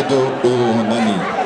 Ronaldo Urundani.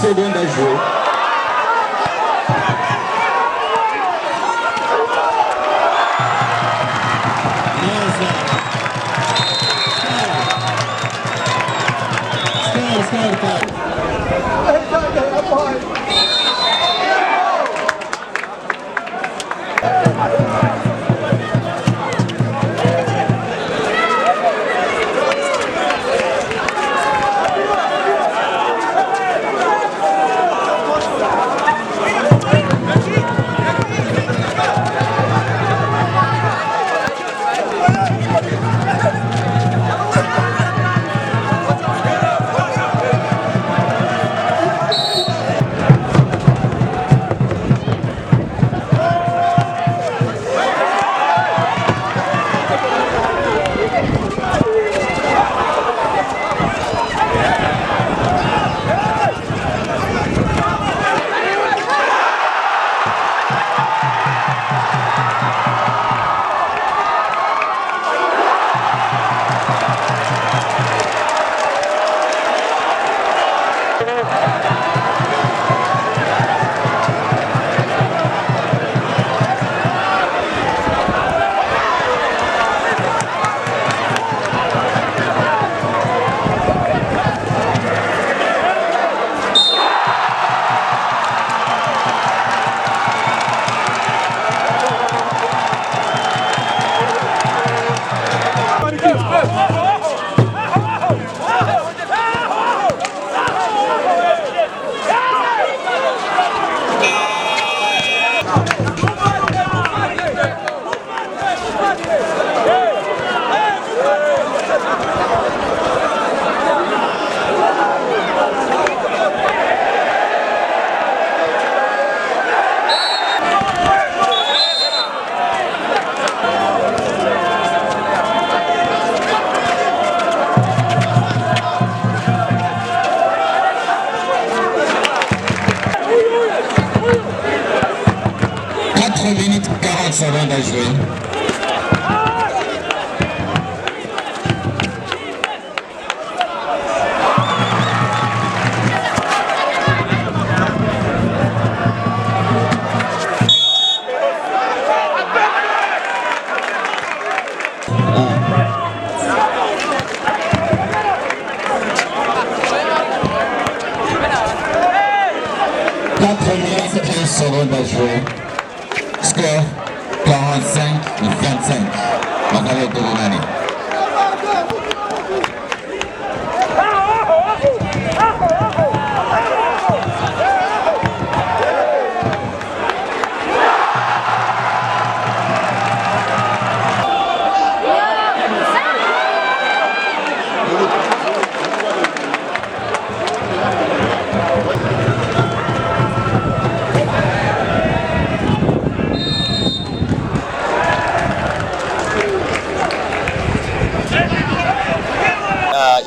Secondes à jouer. Secondes à jouer. Secondes à jouer. Score 45-25. Mohamed Urundani.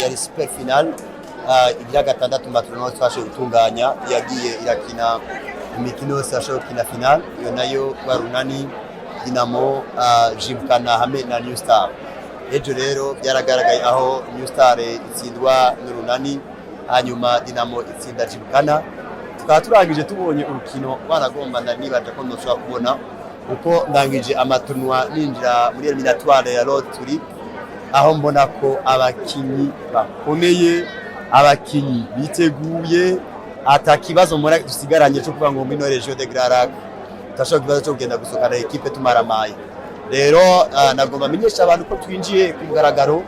yari super final igira gatandatu matronal twashe gutunganya yagiye irakina imikino yose yashoboye gukina final iyo nayo Runani Dinamo Jimkana hamwe na New Star. Ejo rero byaragaragaye aho New Star itsindwa n'Urunani hanyuma Dinamo itsinda Jimkana. Tukaba turangije tubonye urukino banagombana nibaje ko ndoshobora kubona uko ndangije amatunwa ninjira muri eliminatoire ya Road to League aho mbona ko abakinyi bakomeye abakinyi biteguye atakibazo muri dusigaranye cyo kuvuga ngo muri region de Grand Lac tashobora kibazo cyo kugenda gusokana equipe tumaramaye. Rero nagomba menyesha abantu ko twinjiye ku mugaragaro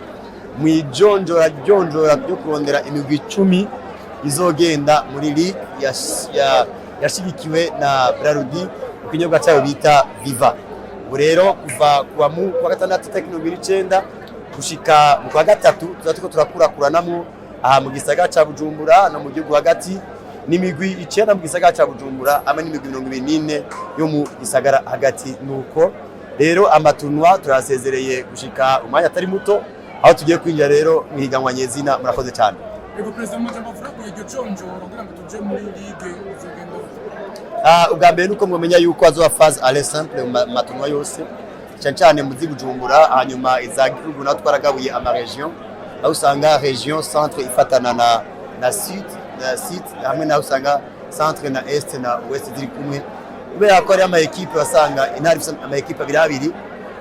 mu ijonjora byo kurondera imigwi 10 izogenda muri league yashigikiwe na Brarudi ikinyobwa cyayo bita Viva. Ubu rero kuva kwa gatandatu tekino 2009 gushika mu kwa gatatu tuzatuko turakurakuranamo aha mu gisagara ca Bujumbura no mu gihugu hagati n'imigwi 9 mu gisagara ca Bujumbura ama n'imigwi 24 yo mu gisagara hagati. Nuko rero amatunwa turasezereye gushika umwanya atari muto aho tugiye kwinjira rero mwiganwa nyezina. Murakoze cyane. Ego President Majambo avuga ko iryo conjoro kugira ngo tuje muri ligue uzogenda ubwa mbere nuko mwemenya yuko azoba phase aller simple mu matunwa yose cyane mu Bujumbura hanyuma izagihugu naho twaragabuye ama region aho usanga region centre ifatana na sud hamwe naho usanga centre na est na ouest ziri kumwe kubera ko ari ama equipe wasanga intari ama equipe abiri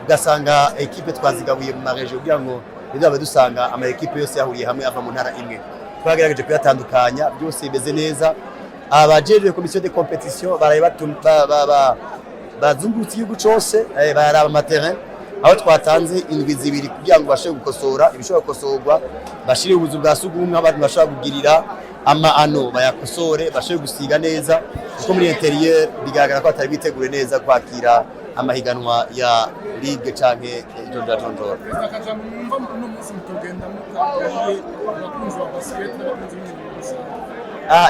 ugasanga equipe twazigabuye mu region kugira ngo bizabe dusanga ama equipe yose yahuriye hamwe ava mu ntara imwe. Twagerageje kuyatandukanya byose bimeze neza. Abajeje commission de compétition bazungutse igihugu cyose baraba amaterrain aho twatanze indwi zibiri kugira ngo bashe gukosora ibishobora gukosorwa bashire ubuzu bwa sugumwe abantu bashaka kugirira ano bayakosore bashe gusiga neza kuko muri interieur bigaragara ko atari bitegure neza kwakira amahiganwa ya ligue canke Jonda Jondora.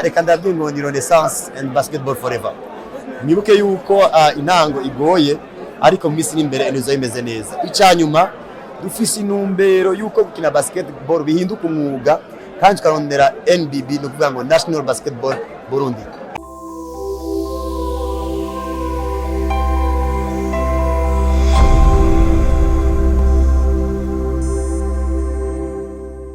Reka ndabwira ngo ni Renaissance and Basketball Forever. Nibuke yuko intango igoye ariko mu minsi n'imbere enizo imeze neza. Icyanyuma dufise intumbero yuko gukina basketball bihinduka umwuga kandi tukarondera NBB no kuvuga ngo National Basketball Burundi.